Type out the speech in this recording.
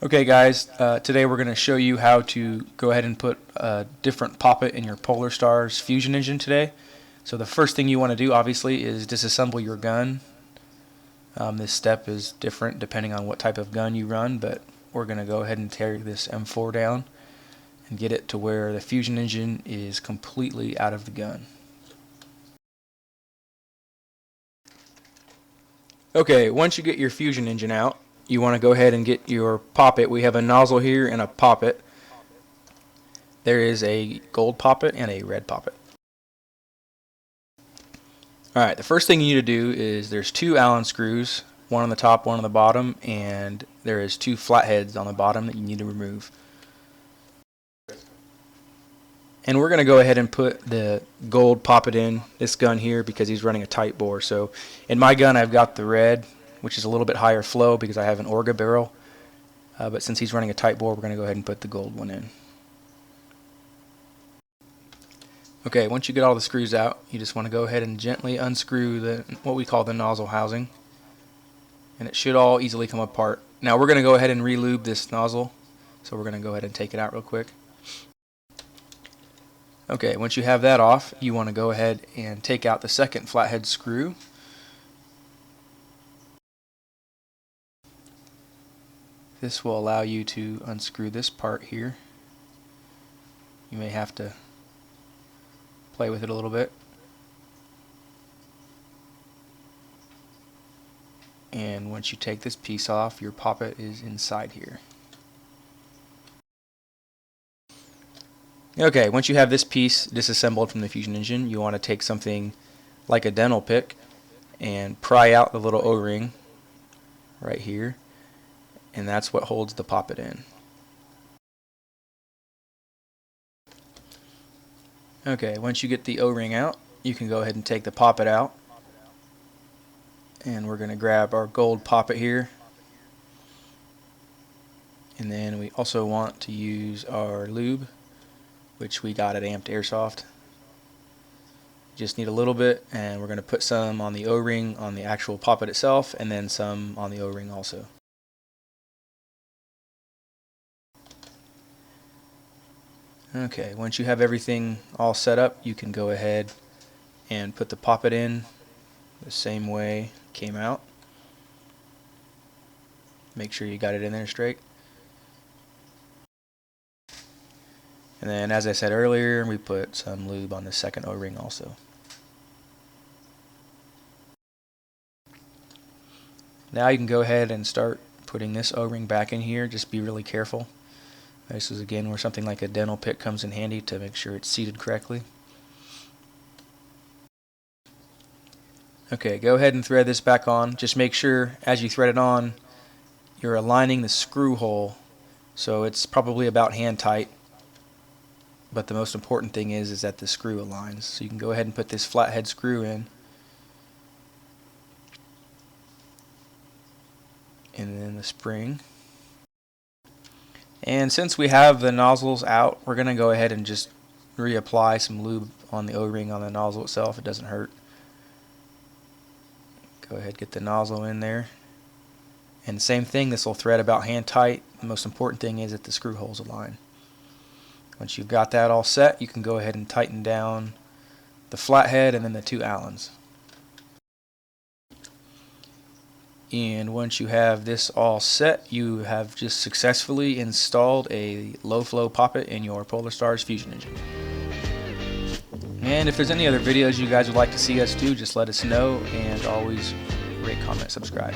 Okay guys, today we're going to show you how to go ahead and put a different Poppet in your Polarstar's fusion engine today. So the first thing you want to do obviously is disassemble your gun. This step is different depending on what type of gun you run, but we're going to go ahead and tear this M4 down and get it to where the fusion engine is completely out of the gun. Okay, once you get your fusion engine out, you want to go ahead and get your Poppet. We have a nozzle here and a Poppet. There is a gold Poppet and a red Poppet. Alright, the first thing you need to do is there's two Allen screws, one on the top, one on the bottom, and there is two flatheads on the bottom that you need to remove. And we're going to go ahead and put the gold Poppet in this gun here because he's running a tight bore. So in my gun I've got the red, which is a little bit higher flow because I have an Orga barrel, but since he's running a tight bore, we're going to go ahead and put the gold one in. Okay, once you get all the screws out, you just want to go ahead and gently unscrew what we call the nozzle housing, and it should all easily come apart. Now we're going to go ahead and re-lube this nozzle, so we're going to go ahead and take it out real quick. Okay, once you have that off, you want to go ahead and take out the second flathead screw. This will allow you to unscrew this part here. You may have to play with it a little bit. And once you take this piece off, your Poppet is inside here. Okay, once you have this piece disassembled from the fusion engine, you want to take something like a dental pick and pry out the little O-ring right here. And that's what holds the Poppet in. Okay, once you get the O-ring out, you can go ahead and take the Poppet out. And we're going to grab our gold Poppet here. And then we also want to use our lube, which we got at Amped Airsoft. Just need a little bit, and we're going to put some on the O-ring on the actual Poppet itself, and then some on the O-ring also. Okay, once you have everything all set up, you can go ahead and put the Poppet in the same way it came out. Make sure you got it in there straight. And then, as I said earlier, we put some lube on the second O-ring also. Now you can go ahead and start putting this O-ring back in here. Just be really careful. This is again where something like a dental pick comes in handy to make sure it's seated correctly. Okay, go ahead and thread this back on. Just make sure as you thread it on, you're aligning the screw hole so it's probably about hand tight. But the most important thing is that the screw aligns. So you can go ahead and put this flathead screw in. And then the spring. And since we have the nozzles out, we're going to go ahead and just reapply some lube on the O-ring on the nozzle itself. It doesn't hurt. Go ahead, get the nozzle in there. And same thing, this will thread about hand tight. The most important thing is that the screw holes align. Once you've got that all set, you can go ahead and tighten down the flathead and then the two Allens. And once you have this all set, you have just successfully installed a low-flow Poppet in your Polarstar's fusion engine. And if there's any other videos you guys would like to see us do, just let us know, and always rate, comment, subscribe.